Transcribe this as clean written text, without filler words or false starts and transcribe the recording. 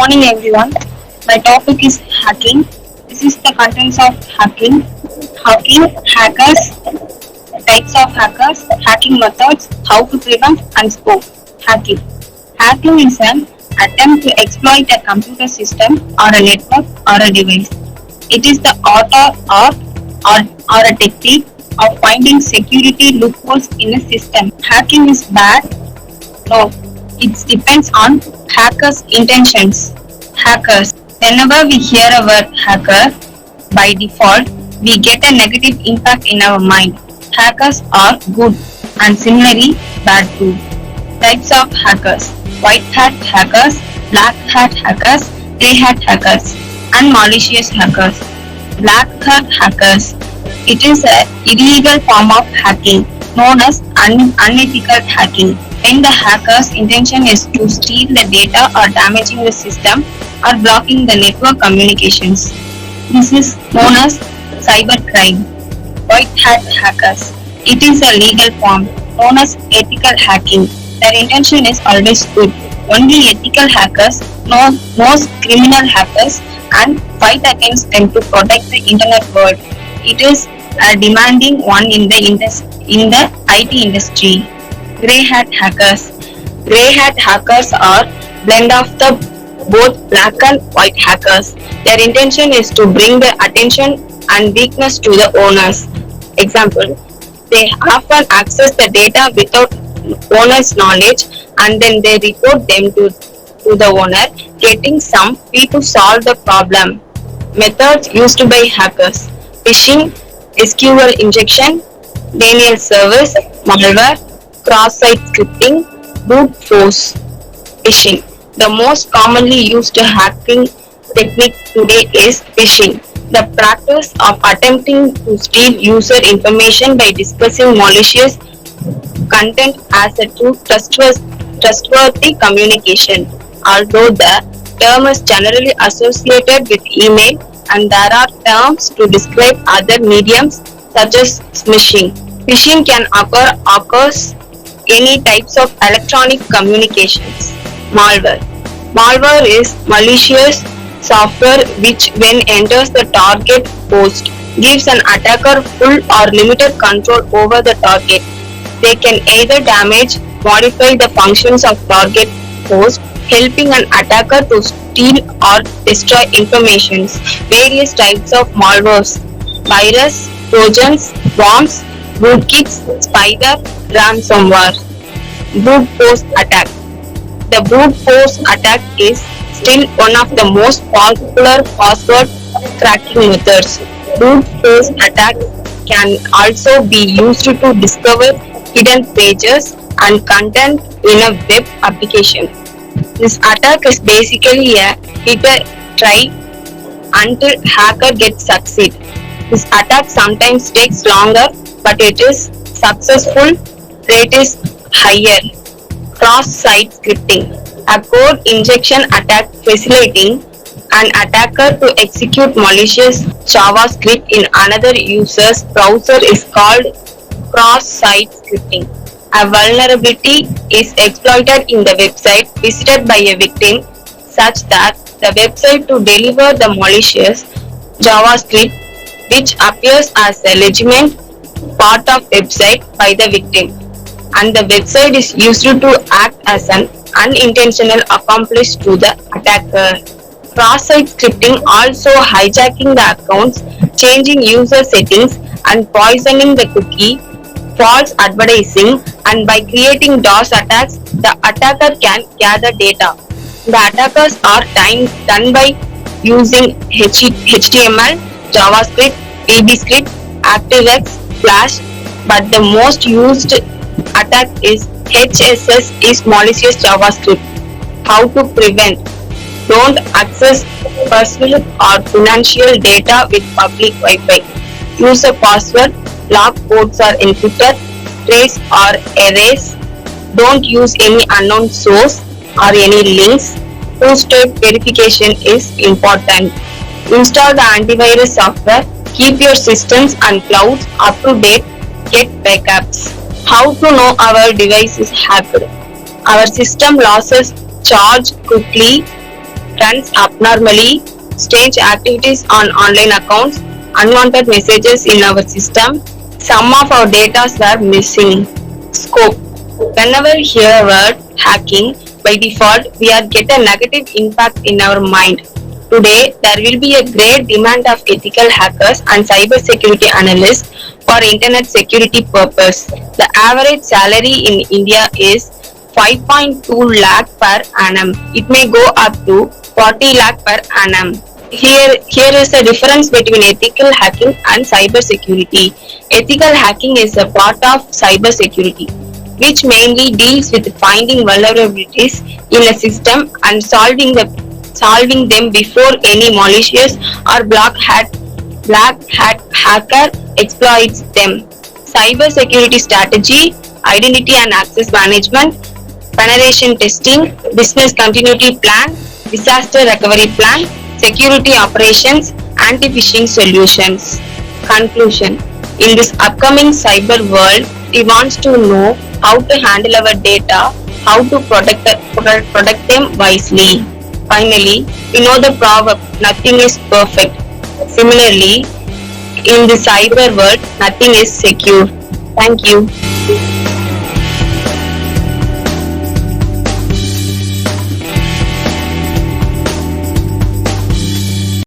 Morning everyone. My topic is hacking. This is the contents of hacking, hackers, types of hackers, hacking methods, how to prevent and scope. Hacking. Hacking is an attempt to exploit a computer system or a network or a device. It is the or a technique of finding security loopholes in a system. Hacking is bad. No, it depends on hackers' intentions. Hackers. Whenever we hear a word hacker, by default, we get a negative impact in our mind. Hackers are good and similarly bad too. Types of hackers: white hat hackers, black hat hackers, grey hat hackers, and malicious hackers. Black hat hackers. It is an illegal form of hacking known as unethical hacking when the hacker's intention is to steal the data or damaging the system or blocking the network communications. This is known as cybercrime. White hat hackers. It is a legal form known as ethical hacking. Their intention is always good. Only ethical hackers know most criminal hackers and fight against them to protect the internet world. It is a demanding one in the IT industry. Grey hat hackers. Grey hat hackers are blend of the both black and white hackers. Their intention is to bring the attention and weakness to the owners. Example, they often access the data without owner's knowledge and then they report them to the owner, getting some fee to solve the problem. Methods used by hackers: phishing, SQL injection, denial service, malware, cross-site scripting, brute force. Phishing. The most commonly used hacking technique today is phishing, the practice of attempting to steal user information by discussing malicious content as a trustworthy communication. Although the term is generally associated with email, and there are terms to describe other mediums such as smishing. Phishing can occur across any types of electronic communications. Malware. Malware is malicious software which, when enters the target host, gives an attacker full or limited control over the target. They can either damage, modify the functions of target host, helping an attacker to steal or destroy information. Various types of malwares: virus, trojans, bombs, rootkits, spider, ransomware. Brute force attack. The brute force attack is still one of the most popular password cracking methods. Brute force attack can also be used to discover hidden pages and content in a web application. This attack is basically a hit a try until hacker gets succeed. This attack sometimes takes longer, but it is successful rate is higher. Cross-site scripting. A code injection attack facilitating an attacker to execute malicious JavaScript in another user's browser is called cross-site scripting. A vulnerability is exploited in the website visited by a victim such that the website to deliver the malicious JavaScript which appears as a legitimate part of website by the victim, and the website is used to act as an unintentional accomplice to the attacker. Cross-site scripting also hijacking the accounts, changing user settings and poisoning the cookie, false advertising, and by creating DOS attacks, the attacker can gather data. The attackers are done by using HTML, JavaScript, VBScript, ActiveX, Flash, but the most used attack is HSS is malicious JavaScript. How to prevent? Don't access personal or financial data with public Wi-Fi. Use a password. Lock codes are encrypted. Trace or erase. Don't use any unknown source or any links. Two-step verification is important. Install the antivirus software. Keep your systems and clouds up to date. Get backups. How to know our device is hacked? Our system losses charge quickly runs abnormally, strange activities on online accounts, unwanted messages in our system. Some of our data were missing. Scope. Whenever we hear a word hacking, by default, we are get a negative impact in our mind. Today, there will be a great demand of ethical hackers and cybersecurity analysts for internet security purpose. The average salary in India is 5.2 lakh per annum. It may go up to 40 lakh per annum. Here is the difference between ethical hacking and cybersecurity. Ethical hacking is a part of cybersecurity, which mainly deals with finding vulnerabilities in a system and solving them before any malicious or black hat hacker exploits them. Cybersecurity strategy, identity and access management, penetration testing, business continuity plan, disaster recovery plan, security operations, anti-phishing solutions. Conclusion. In this upcoming cyber world, we want to know how to handle our data, how to protect them wisely. Finally, we know the proverb, nothing is perfect. Similarly, in the cyber world, nothing is secure. Thank you.